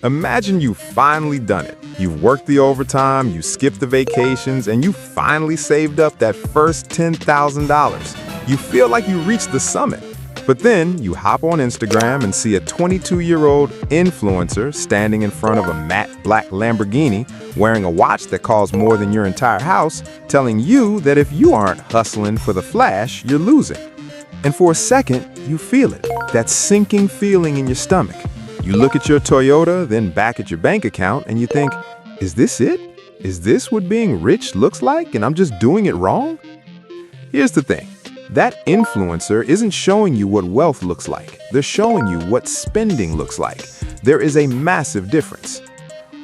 Imagine you've finally done it. You've worked the overtime, you skipped the vacations, and you finally saved up that first $10,000. You feel like you reached the summit. But then you hop on Instagram and see a 22-year-old influencer standing in front of a matte black Lamborghini wearing a watch that costs more than your entire house, telling you that if you aren't hustling for the flash, you're losing. And for a second, you feel it, that sinking feeling in your stomach. You look at your Toyota, then back at your bank account, and you think, is this it? Is this what being rich looks like, and I'm just doing it wrong? Here's the thing. That influencer isn't showing you what wealth looks like. They're showing you what spending looks like. There is a massive difference.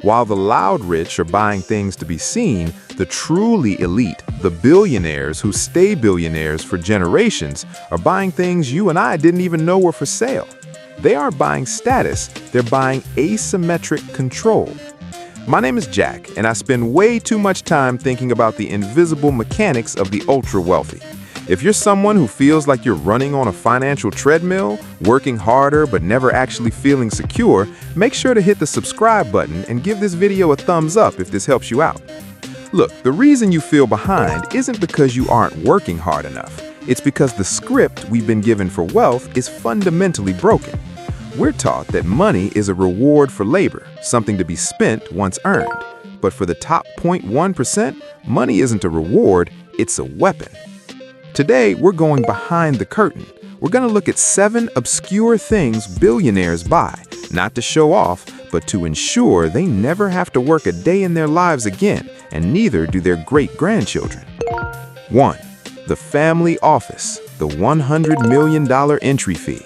While the loud rich are buying things to be seen, the truly elite, the billionaires who stay billionaires for generations, are buying things you and I didn't even know were for sale. They aren't buying status, they're buying asymmetric control. My name is Jack, and I spend way too much time thinking about the invisible mechanics of the ultra-wealthy. If you're someone who feels like you're running on a financial treadmill, working harder but never actually feeling secure, make sure to hit the subscribe button and give this video a thumbs up if this helps you out. Look, the reason you feel behind isn't because you aren't working hard enough. It's because the script we've been given for wealth is fundamentally broken. We're taught that money is a reward for labor, something to be spent once earned. But for the top 0.1%, money isn't a reward, it's a weapon. Today, we're going behind the curtain. We're going to look at 7 obscure things billionaires buy, not to show off, but to ensure they never have to work a day in their lives again, and neither do their great-grandchildren. 1. The family office, the $100 million entry fee.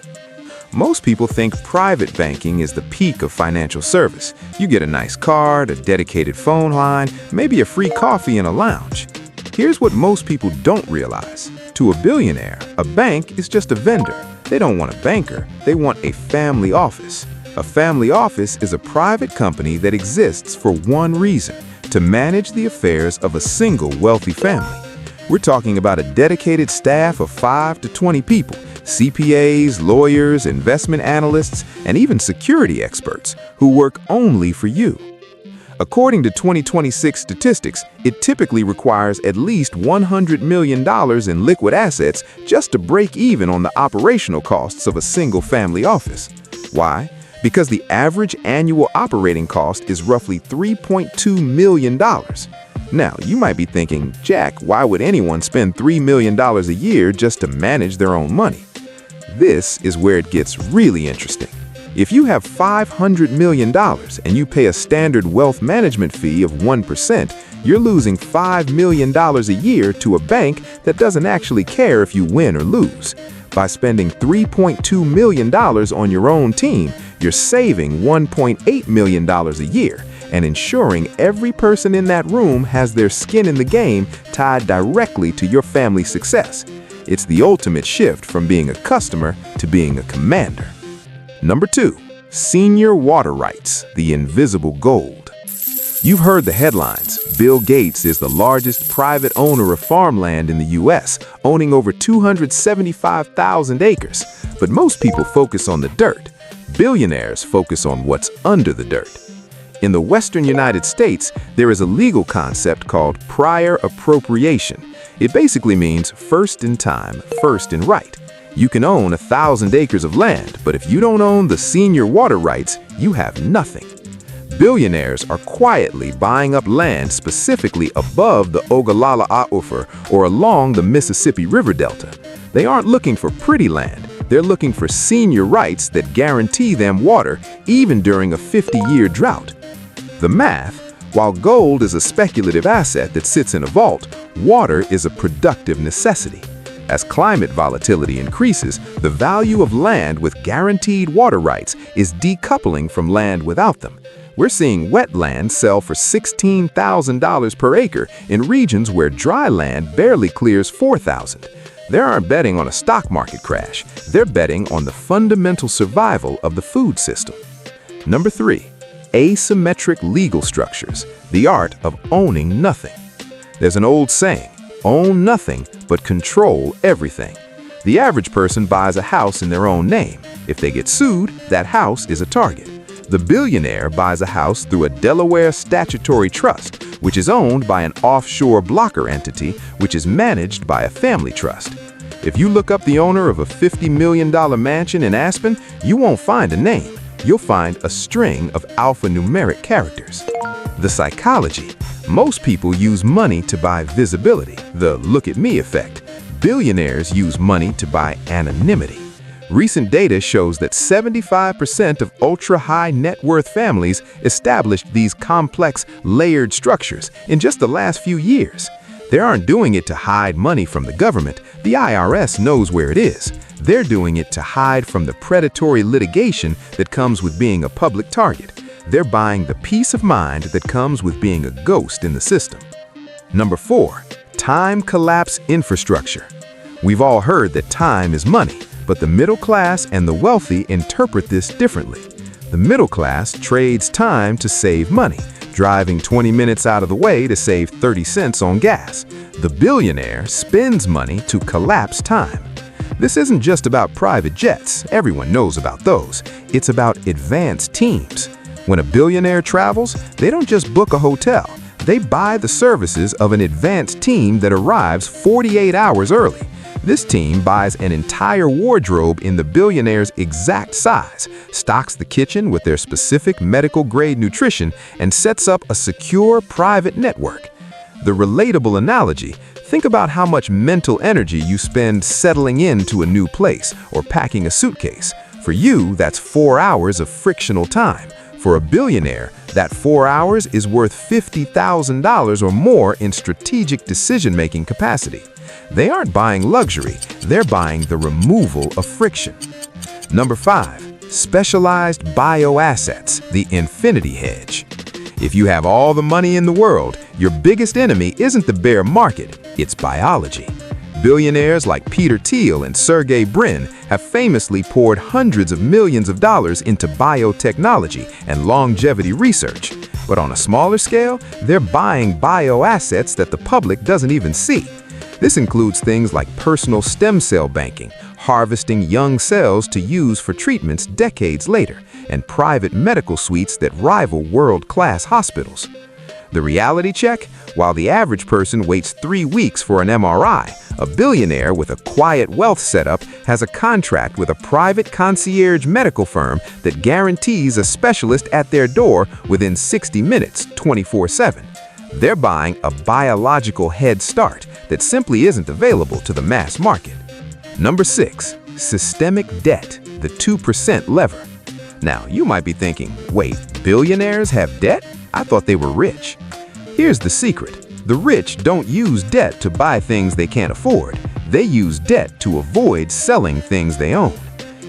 Most people think private banking is the peak of financial service. You get a nice card, a dedicated phone line, maybe a free coffee in a lounge. Here's what most people don't realize. To a billionaire, a bank is just a vendor. They don't want a banker, they want a family office. A family office is a private company that exists for one reason: to manage the affairs of a single wealthy family. We're talking about a dedicated staff of 5 to 20 people, CPAs, lawyers, investment analysts, and even security experts who work only for you. According to 2026 statistics, it typically requires at least $100 million in liquid assets just to break even on the operational costs of a single family office. Why? Because the average annual operating cost is roughly $3.2 million. Now, you might be thinking, Jack, why would anyone spend $3 million a year just to manage their own money? This is where it gets really interesting. If you have $500 million and you pay a standard wealth management fee of 1%, you're losing $5 million a year to a bank that doesn't actually care if you win or lose. By spending $3.2 million on your own team, you're saving $1.8 million a year and ensuring every person in that room has their skin in the game tied directly to your family's success. It's the ultimate shift from being a customer to being a commander. Number 2, senior water rights, the invisible gold. You've heard the headlines. Bill Gates is the largest private owner of farmland in the US, owning over 275,000 acres. But most people focus on the dirt. Billionaires focus on what's under the dirt. In the Western United States, there is a legal concept called prior appropriation. It basically means first in time, first in right. You can own 1,000 acres of land, but if you don't own the senior water rights, you have nothing. Billionaires are quietly buying up land specifically above the Ogallala Aquifer or along the Mississippi River Delta. They aren't looking for pretty land. They're looking for senior rights that guarantee them water even during a 50-year drought. The math: while gold is a speculative asset that sits in a vault, water is a productive necessity. As climate volatility increases, the value of land with guaranteed water rights is decoupling from land without them. We're seeing wet land sell for $16,000 per acre in regions where dry land barely clears $4,000. They aren't betting on a stock market crash. They're betting on the fundamental survival of the food system. Number 3, asymmetric legal structures, the art of owning nothing. There's an old saying, own nothing, but control everything. The average person buys a house in their own name. If they get sued, that house is a target. The billionaire buys a house through a Delaware statutory trust, which is owned by an offshore blocker entity, which is managed by a family trust. If you look up the owner of a $50 million mansion in Aspen, you won't find a name. You'll find a string of alphanumeric characters. The psychology. Most people use money to buy visibility, the look at me effect. Billionaires use money to buy anonymity. Recent data shows that 75% of ultra-high net worth families established these complex, layered structures in just the last few years. They aren't doing it to hide money from the government. The IRS knows where it is. They're doing it to hide from the predatory litigation that comes with being a public target. They're buying the peace of mind that comes with being a ghost in the system. Number 4, time collapse infrastructure. We've all heard that time is money, but the middle class and the wealthy interpret this differently. The middle class trades time to save money, driving 20 minutes out of the way to save 30 cents on gas. The billionaire spends money to collapse time. This isn't just about private jets. Everyone knows about those. It's about advanced teams. When a billionaire travels, they don't just book a hotel. They buy the services of an advanced team that arrives 48 hours early. This team buys an entire wardrobe in the billionaire's exact size, stocks the kitchen with their specific medical-grade nutrition, and sets up a secure private network. The relatable analogy: think about how much mental energy you spend settling into a new place or packing a suitcase. For you, that's 4 hours of frictional time. For a billionaire, that 4 hours is worth $50,000 or more in strategic decision-making capacity. They aren't buying luxury, they're buying the removal of friction. Number 5, specialized bioassets, the infinity hedge. If you have all the money in the world, your biggest enemy isn't the bear market, it's biology. Billionaires like Peter Thiel and Sergey Brin have famously poured hundreds of millions of dollars into biotechnology and longevity research. But on a smaller scale, they're buying bioassets that the public doesn't even see. This includes things like personal stem cell banking, harvesting young cells to use for treatments decades later, and private medical suites that rival world-class hospitals. The reality check: while the average person waits 3 weeks for an MRI, a billionaire with a quiet wealth setup has a contract with a private concierge medical firm that guarantees a specialist at their door within 60 minutes, 24/7. They're buying a biological head start that simply isn't available to the mass market. Number 6, systemic debt, the 2% lever. Now, you might be thinking, wait, billionaires have debt? I thought they were rich. Here's the secret. The rich don't use debt to buy things they can't afford. They use debt to avoid selling things they own.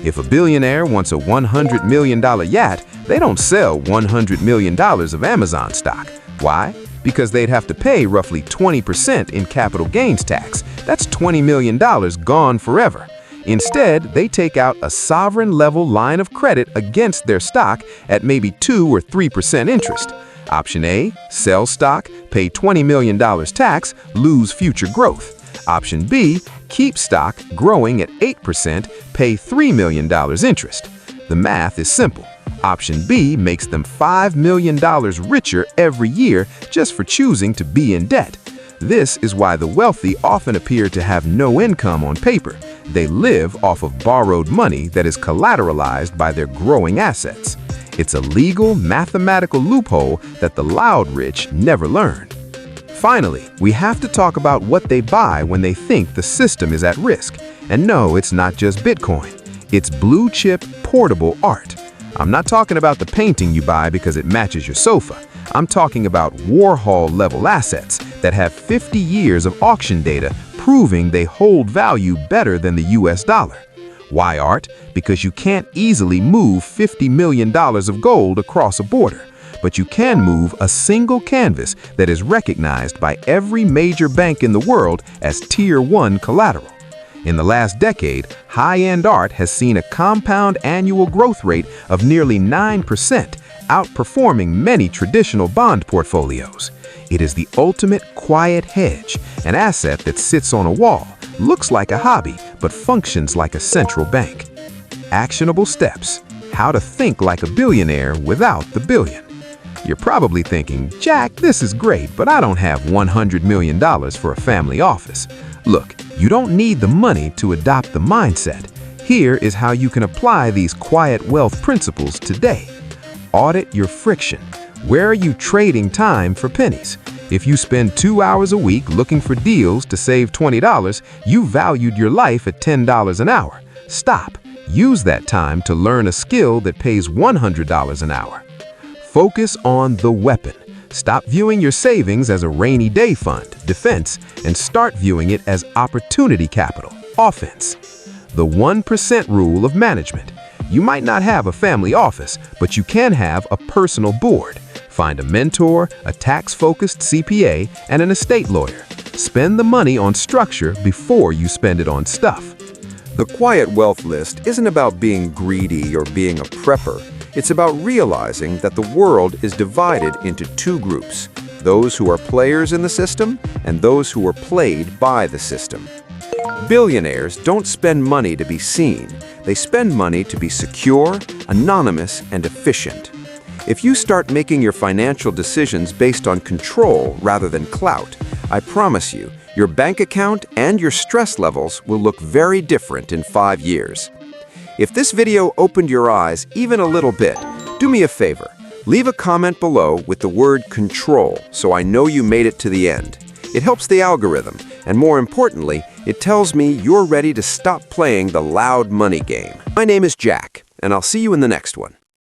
If a billionaire wants a $100 million yacht, they don't sell $100 million of Amazon stock. Why? Because they'd have to pay roughly 20% in capital gains tax. That's $20 million gone forever. Instead, they take out a sovereign-level line of credit against their stock at maybe 2 or 3% interest. Option A, sell stock, pay $20 million tax, lose future growth. Option B, keep stock growing at 8%, pay $3 million interest. The math is simple. Option B makes them $5 million richer every year just for choosing to be in debt. This is why the wealthy often appear to have no income on paper. They live off of borrowed money that is collateralized by their growing assets. It's a legal, mathematical loophole that the loud rich never learned. Finally, we have to talk about what they buy when they think the system is at risk. And no, it's not just Bitcoin. It's blue-chip, portable art. I'm not talking about the painting you buy because it matches your sofa. I'm talking about Warhol-level assets that have 50 years of auction data proving they hold value better than the US dollar. Why art? Because you can't easily move $50 million of gold across a border, but you can move a single canvas that is recognized by every major bank in the world as Tier 1 collateral. In the last decade, high-end art has seen a compound annual growth rate of nearly 9%, outperforming many traditional bond portfolios. It is the ultimate quiet hedge, an asset that sits on a wall, looks like a hobby, but functions like a central bank. Actionable steps. How to think like a billionaire without the billion. You're probably thinking, Jack, this is great, but I don't have $100 million for a family office. Look, you don't need the money to adopt the mindset. Here is how you can apply these quiet wealth principles today. Audit your friction. Where are you trading time for pennies? If you spend 2 hours a week looking for deals to save $20, you valued your life at $10 an hour. Stop. Use that time to learn a skill that pays $100 an hour. Focus on the weapon. Stop viewing your savings as a rainy day fund, defense, and start viewing it as opportunity capital, offense. The 1% rule of management. You might not have a family office, but you can have a personal board. Find a mentor, a tax-focused CPA, and an estate lawyer. Spend the money on structure before you spend it on stuff. The quiet wealth list isn't about being greedy or being a prepper. It's about realizing that the world is divided into two groups, those who are players in the system and those who are played by the system. Billionaires don't spend money to be seen. They spend money to be secure, anonymous, and efficient. If you start making your financial decisions based on control rather than clout, I promise you, your bank account and your stress levels will look very different in 5 years. If this video opened your eyes even a little bit, do me a favor. Leave a comment below with the word control so I know you made it to the end. It helps the algorithm, and more importantly, it tells me you're ready to stop playing the loud money game. My name is Jack, and I'll see you in the next one.